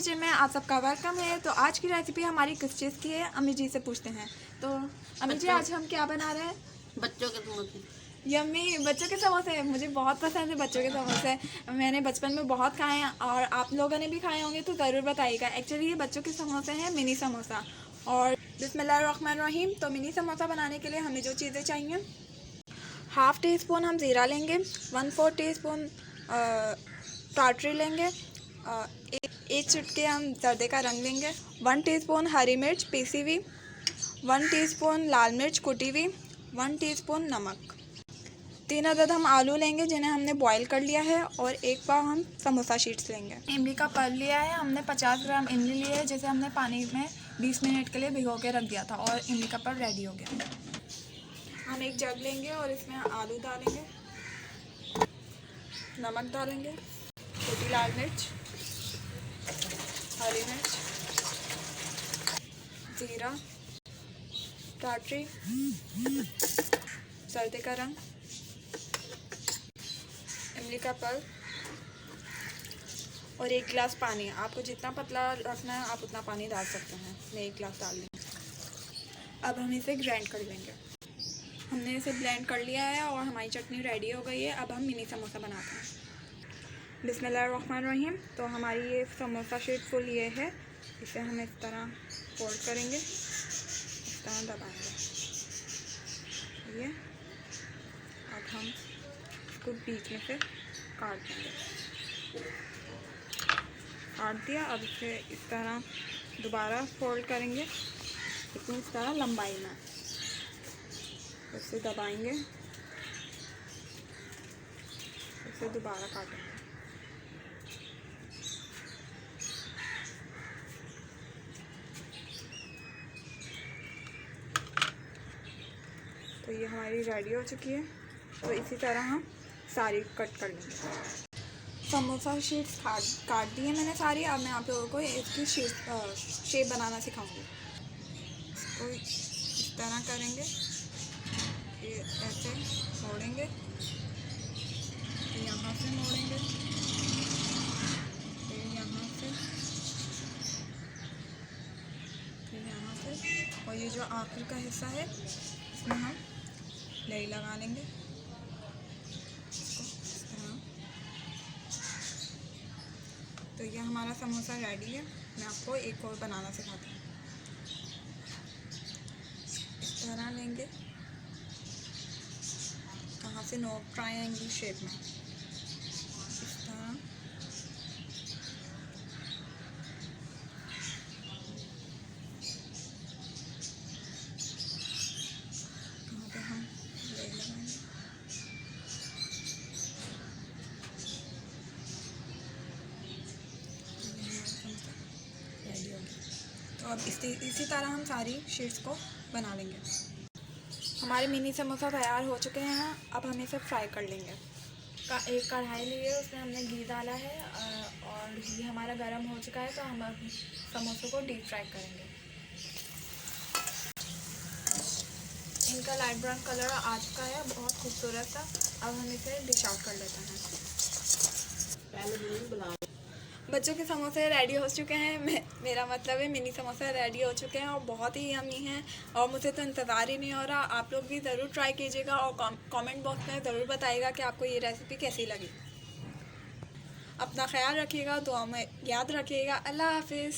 Kitchen में आप सबका वेलकम है। तो आज की रेसिपी हमारी किस चीज़ की है, अम्मी जी से पूछते हैं। तो अम्मी जी, आज हम क्या बना रहे हैं? बच्चों के समोसे। यम्मी, बच्चों के समोसे मुझे बहुत पसंद है। बच्चों के समोसे मैंने बचपन में बहुत खाए हैं और आप लोगों ने भी खाए होंगे, तो ज़रूर बताइएगा। एक्चुअली ये बच्चों के समोसे हैं मिनी समोसा। और बिस्मिल्लाहिर्रहमानिर्रहीम। तो मिनी समोसा बनाने के लिए हमें जो चीज़ें चाहिए, हाफ़ टी स्पून हम ज़ीरा लेंगे, 1/4 टीस्पून टाटरी लेंगे, एक चुटकी हम जर्दे का रंग लेंगे, 1 टीस्पून हरी मिर्च पीसी हुई, 1 टीस्पून लाल मिर्च कुटी हुई, 1 टीस्पून नमक, 3 अदद हम आलू लेंगे जिन्हें हमने बॉईल कर लिया है, और एक पाव हम समोसा शीट्स लेंगे। इमली का पल्प लिया है हमने, 50 ग्राम इमली ली है जिसे हमने पानी में 20 मिनट के लिए भिगो के रख दिया था, और इमली का पल्प रेडी हो गया। हम एक जग लेंगे और इसमें आलू डालेंगे, नमक डालेंगे, छोटी लाल मिर्च, हरी मिर्च, जीरा, टाटरी, सर्दी का रंग, इमली का पल्प और 1 गिलास पानी। आपको जितना पतला रखना है आप उतना पानी डाल सकते हैं। मैं 1 गिलास डाल लूँगी। अब हम इसे ग्राइंड कर लेंगे। हमने इसे ब्लेंड कर लिया है और हमारी चटनी रेडी हो गई है। अब हम मिनी समोसा बनाते हैं। बिस्मिल्लाहिर्रहमानिर्रहीम। तो हमारी ये समोसा शीट फुल ये है, इसे हम इस तरह फोल्ड करेंगे, इस तरह दबाएंगे। ये अब हम इसको बीच में से काट देंगे। काट दिया। अब इसे इस तरह दोबारा फोल्ड करेंगे, लेकिन इस तरह लंबाई में। इसे दबाएंगे, इसे दोबारा काटेंगे। तो ये हमारी रेडी हो चुकी है। तो इसी तरह हम सारी कट कर लेंगे। समोसा शीट्स काट दी है मैंने सारी। अब मैं आप लोगों को इसकी शेप बनाना सिखाऊंगी। इसको इस तरह करेंगे, ये ऐसे मोड़ेंगे, यहाँ से मोड़ेंगे, फिर यहाँ से, फिर यहाँ से, और ये जो आखिर का हिस्सा है इसमें हम लई लगा लेंगे। इसको इस तरह। तो ये हमारा समोसा रेडी है। मैं आपको एक और बनाना सिखाती हूँ। इस तरह लेंगे, यहाँ से नोक ट्रायंगल शेप में, इस तरह। यहाँ पे हम ले लगाएंगे। रेडी हो गया। तो अब इसी तरह हम सारी शीट्स को बना लेंगे। हमारे मिनी समोसा तैयार हो चुके हैं। अब हम इसे फ्राई कर लेंगे। एक कढ़ाई ली है, उसमें हमने घी डाला है और घी हमारा गर्म हो चुका है। तो हम अब समोसों को डीप फ्राई करेंगे। इनका लाइट ब्राउन कलर आ चुका है, बहुत खूबसूरत सा। अब हम इसे डिश आउट कर लेते हैं। बच्चों के समोसे रेडी हो चुके हैं। मेरा मतलब है मिनी समोसे रेडी हो चुके हैं और बहुत ही यम्मी हैं, और मुझे तो इंतज़ार ही नहीं हो रहा। आप लोग भी ज़रूर ट्राई कीजिएगा और कमेंट बॉक्स में ज़रूर बताइएगा कि आपको ये रेसिपी कैसी लगी। अपना ख्याल रखिएगा, दुआ में याद रखिएगा। अल्लाह हाफिज़।